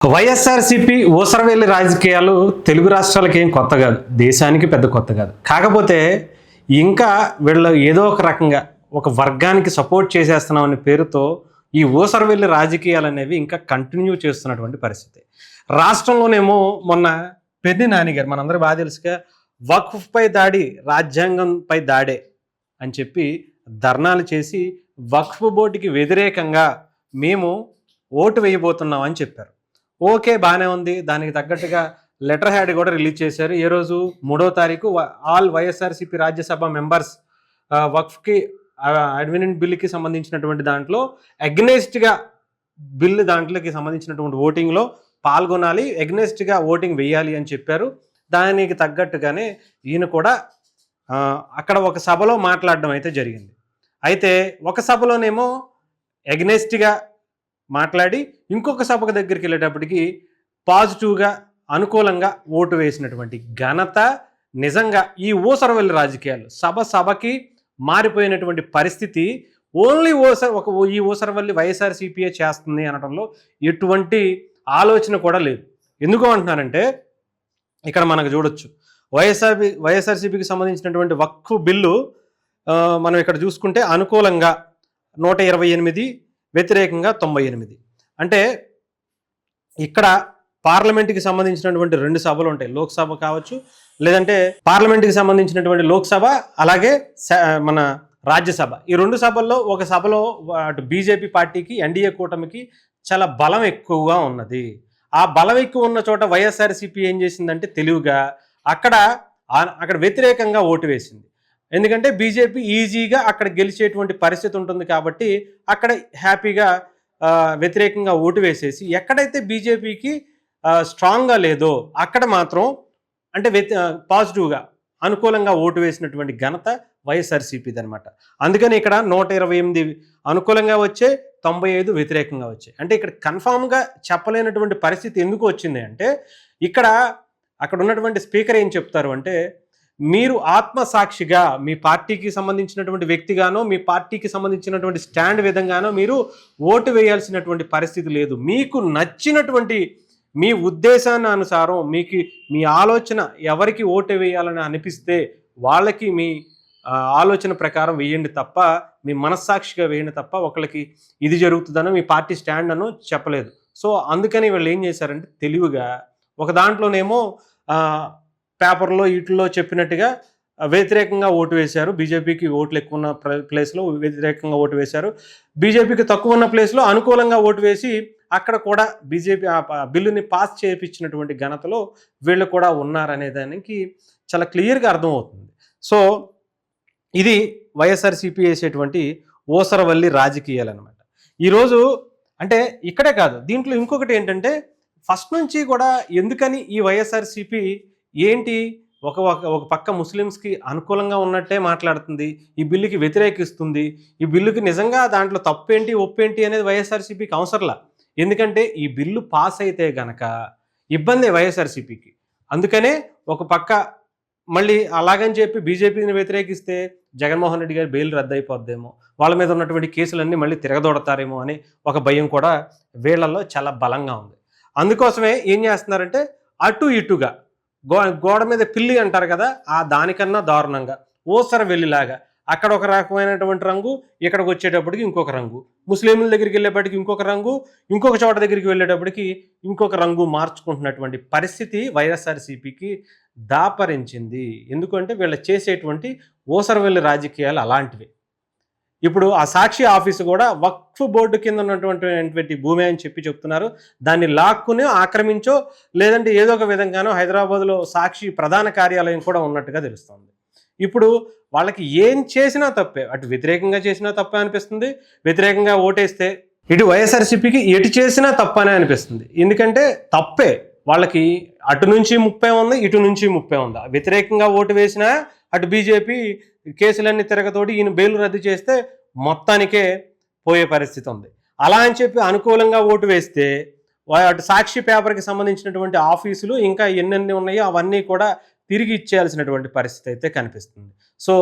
వైఎస్ఆర్సీపీ ఊసరవెల్లి రాజకీయాలు తెలుగు రాష్ట్రాలకి ఏం కొత్త కాదు, దేశానికి పెద్ద కొత్త కాదు. కాకపోతే ఇంకా వీళ్ళు ఏదో ఒక రకంగా ఒక వర్గానికి సపోర్ట్ చేసేస్తున్నామనే పేరుతో ఈ ఊసరవెల్లి రాజకీయాలు అనేవి ఇంకా కంటిన్యూ చేస్తున్నటువంటి పరిస్థితి. రాష్ట్రంలోనేమో మొన్న పెద్ది నాని గారు మనందరూ బాగా తెలుసుగా వక్ఫ్పై దాడి రాజ్యాంగంపై దాడే అని చెప్పి ధర్నాలు చేసి వక్ఫ్ బోర్డుకి వ్యతిరేకంగా మేము ఓటు వేయబోతున్నాం అని చెప్పారు. ఓకే, బాగానే ఉంది. దానికి తగ్గట్టుగా లెటర్ హ్యాడ్ కూడా రిలీజ్ చేశారు. ఏ రోజు 3వ తారీఖు ఆల్ వైఎస్ఆర్సీపీ రాజ్యసభ మెంబర్స్ వక్ఫ్కి అడ్మినెంట్ బిల్లుకి సంబంధించినటువంటి దాంట్లో అగ్నెస్ట్గా బిల్లు దాంట్లోకి సంబంధించినటువంటి ఓటింగ్లో పాల్గొనాలి, అగ్నెస్ట్గా ఓటింగ్ వేయాలి అని చెప్పారు. దానికి తగ్గట్టుగానే ఈయన కూడా అక్కడ ఒక సభలో మాట్లాడడం అయితే జరిగింది. అయితే ఒక సభలోనేమో అగ్నెస్ట్గా మాట్లాడి ఇంకొక సభకు దగ్గరికి వెళ్ళేటప్పటికి పాజిటివ్గా అనుకూలంగా ఓటు వేసినటువంటి ఘనత నిజంగా ఈ ఊసరవెల్లి రాజకీయాలు సభకి మారిపోయినటువంటి పరిస్థితి ఓన్లీ ఈ ఊసరవెల్లి వైఎస్ఆర్సీపీఏ చేస్తుంది అనడంలో ఎటువంటి ఆలోచన కూడా లేదు. ఎందుకు అంటున్నానంటే ఇక్కడ మనకు చూడొచ్చు వైఎస్ఆర్సీపీకి సంబంధించినటువంటి వక్ఫ్ బిల్లు మనం ఇక్కడ చూసుకుంటే అనుకూలంగా 128, వ్యతిరేకంగా 98. అంటే ఇక్కడ పార్లమెంట్కి సంబంధించినటువంటి 2 సభలు ఉంటాయి, లోక్సభ కావచ్చు, లేదంటే పార్లమెంట్కి సంబంధించినటువంటి లోక్సభ, అలాగే మన రాజ్యసభ. ఈ 2 సభల్లో ఒక సభలో అటు బీజేపీ పార్టీకి ఎన్డీఏ కూటమికి చాలా బలం ఎక్కువగా ఉన్నది. ఆ బలం ఎక్కువ ఉన్న చోట వైఎస్ఆర్సీపీ ఏం చేసిందంటే తెలివిగా అక్కడ వ్యతిరేకంగా ఓటు వేసింది. ఎందుకంటే బీజేపీ ఈజీగా అక్కడ గెలిచేటువంటి పరిస్థితి ఉంటుంది కాబట్టి అక్కడ హ్యాపీగా వ్యతిరేకంగా ఓటు వేసేసి ఎక్కడైతే బీజేపీకి స్ట్రాంగ్గా లేదో అక్కడ మాత్రం అంటే పాజిటివ్గా అనుకూలంగా ఓటు వేసినటువంటి ఘనత వైఎస్ఆర్సీపీది అనమాట. అందుకని ఇక్కడ 128 అనుకూలంగా వచ్చే, 95 వ్యతిరేకంగా వచ్చాయి. అంటే ఇక్కడ కన్ఫామ్గా చెప్పలేనటువంటి పరిస్థితి ఎందుకు వచ్చింది అంటే అక్కడ ఉన్నటువంటి స్పీకర్ ఏం చెప్తారు అంటే, మీరు ఆత్మసాక్షిగా మీ పార్టీకి సంబంధించినటువంటి వ్యక్తిగానో మీ పార్టీకి సంబంధించినటువంటి స్టాండ్ విధంగానో మీరు ఓటు వేయాల్సినటువంటి పరిస్థితి లేదు. మీకు నచ్చినటువంటి మీ ఉద్దేశాన్ని అనుసారం మీ ఆలోచన ఎవరికి ఓటు వేయాలని అనిపిస్తే వాళ్ళకి మీ ఆలోచన ప్రకారం వేయండి తప్ప, మీ మనస్సాక్షిగా వేయండి తప్ప ఒకళ్ళకి ఇది జరుగుతుందనో మీ పార్టీ స్టాండ్ అనో చెప్పలేదు. సో అందుకని వీళ్ళు ఏం చేశారంటే తెలివిగా ఒక దాంట్లోనేమో పేపర్లో వీటిల్లో చెప్పినట్టుగా వ్యతిరేకంగా ఓటు వేశారు. బీజేపీకి ఓట్లు ఎక్కువ ఉన్న ప్లేస్లో వ్యతిరేకంగా ఓటు వేశారు. బీజేపీకి తక్కువ ఉన్న ప్లేస్లో అనుకూలంగా ఓటు వేసి అక్కడ కూడా బీజేపీ బిల్లుని పాస్ చేయించినటువంటి ఘనతలో వీళ్ళు కూడా ఉన్నారనే దానికి చాలా క్లియర్గా అర్థమవుతుంది. సో ఇది వైఎస్ఆర్సీపీ వేసేటువంటి ఊసరవల్లి రాజకీయాలు అనమాట. ఈరోజు అంటే ఇక్కడే కాదు, దీంట్లో ఇంకొకటి ఏంటంటే ఫస్ట్ నుంచి కూడా ఎందుకని ఈ వైఎస్ఆర్సీపీ ఏంటి ఒక పక్క ముస్లిమ్స్కి అనుకూలంగా ఉన్నట్టే మాట్లాడుతుంది, ఈ బిల్లుకి వ్యతిరేకిస్తుంది, ఈ బిల్లుకి నిజంగా దాంట్లో తప్పేంటి ఒప్పేంటి అనేది వైఎస్ఆర్సీపీకి అవసరంలా. ఎందుకంటే ఈ బిల్లు పాస్ అయితే గనక ఇబ్బంది వైఎస్ఆర్సీపీకి. అందుకనే ఒక పక్క మళ్ళీ అలాగని చెప్పి బీజేపీని వ్యతిరేకిస్తే జగన్మోహన్ రెడ్డి గారి బెయిల్ రద్దయిపోద్దేమో, వాళ్ళ మీద ఉన్నటువంటి కేసులన్నీ మళ్ళీ తిరగదోడతారేమో అని ఒక భయం కూడా వీళ్ళల్లో చాలా బలంగా ఉంది. అందుకోసమే ఏం చేస్తున్నారంటే అటు ఇటుగా గోడ మీద పిల్లి అంటారు కదా, దానికన్నా దారుణంగా ఊసరవెల్లిలాగా అక్కడ ఒక రకమైనటువంటి రంగు, ఇక్కడికి వచ్చేటప్పటికి ఇంకొక రంగు, ముస్లింల దగ్గరికి వెళ్ళేప్పటికి ఇంకొక రంగు, ఇంకొక చోట దగ్గరికి వెళ్ళేటప్పటికి ఇంకొక రంగు మార్చుకుంటున్నటువంటి పరిస్థితి వైఎస్ఆర్సీపీకి దాపరించింది. ఎందుకంటే వీళ్ళు చేసేటువంటి ఊసరవెల్లి రాజకీయాలు అలాంటివి. ఇప్పుడు ఆ సాక్షి ఆఫీసు కూడా వక్ఫ్ బోర్డు కింద ఉన్నటువంటి భూమి అని చెప్తున్నారు. దాన్ని లాక్కుని ఆక్రమించో లేదంటే ఏదో ఒక విధంగానో హైదరాబాద్లో సాక్షి ప్రధాన కార్యాలయం కూడా ఉన్నట్టుగా తెలుస్తుంది. ఇప్పుడు వాళ్ళకి ఏం చేసినా తప్పే, అటు వ్యతిరేకంగా చేసినా తప్పే అనిపిస్తుంది, వ్యతిరేకంగా ఓటేస్తే ఇటు వైఎస్ఆర్సీపీకి ఎటు చేసినా తప్పనే అనిపిస్తుంది. ఎందుకంటే తప్పే, వాళ్ళకి అటు నుంచి 30 ఉంది, ఇటు నుంచి 30 ఉందా. వ్యతిరేకంగా ఓటు వేసినా అటు బీజేపీ కేసులన్నీ తిరగతోటి ఈయన బెయిల్ రద్దు చేస్తే మొత్తానికే పోయే పరిస్థితి ఉంది. అలా అని చెప్పి అనుకూలంగా ఓటు వేస్తే అటు సాక్షి పేపర్కి సంబంధించినటువంటి ఆఫీసులు ఇంకా ఎన్నెన్ని ఉన్నాయో అవన్నీ కూడా తిరిగి ఇచ్చేయాల్సినటువంటి పరిస్థితి అయితే కనిపిస్తుంది. సో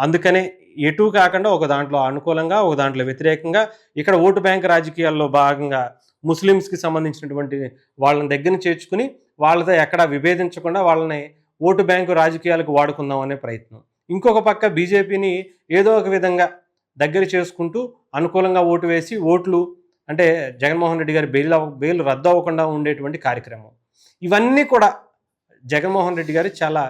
అందుకనే ఎటు కాకుండా ఒక దాంట్లో అనుకూలంగా ఒక దాంట్లో వ్యతిరేకంగా ఇక్కడ ఓటు బ్యాంక్ రాజకీయాల్లో భాగంగా ముస్లిమ్స్కి సంబంధించినటువంటి వాళ్ళని దగ్గర చేర్చుకుని వాళ్ళతో ఎక్కడా విభేదించకుండా వాళ్ళని ఓటు బ్యాంకు రాజకీయాలకు వాడుకుందాం అనే ప్రయత్నం. ఇంకొక పక్క బీజేపీని ఏదో ఒక విధంగా దగ్గర చేసుకుంటూ అనుకూలంగా ఓటు వేసి ఓట్లు అంటే జగన్మోహన్ రెడ్డి గారి బెయిల్ రద్దు అవ్వకుండా ఉండేటువంటి కార్యక్రమం. ఇవన్నీ కూడా జగన్మోహన్ రెడ్డి గారు చాలా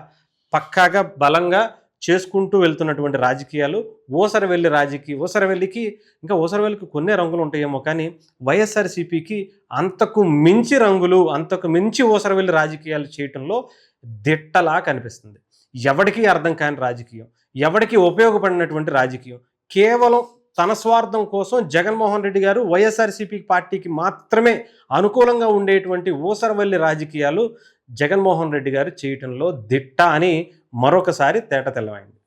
పక్కాగా బలంగా చేసుకుంటూ వెళ్తున్నటువంటి రాజకీయాలు. ఊసరవెల్లికి ఇంకా ఊసరవెల్లికి కొన్ని రంగులు ఉంటాయేమో, కానీ వైఎస్ఆర్సీపీకి అంతకు మించి రంగులు, అంతకు మించి ఊసరవెల్లి రాజకీయాలు చేయటంలో దిట్టలా కనిపిస్తుంది. ఎవడికి అర్థం కాని రాజకీయం, ఎవడికి ఉపయోగపడినటువంటి రాజకీయం, కేవలం తన స్వార్థం కోసం జగన్మోహన్ రెడ్డి గారు వైఎస్ఆర్సీపీ పార్టీకి మాత్రమే అనుకూలంగా ఉండేటువంటి ఊసరవెల్లి రాజకీయాలు జగన్మోహన్ రెడ్డి గారు చేయటంలో దిట్ట అని మరొకసారి తేట తెల్లమైంది.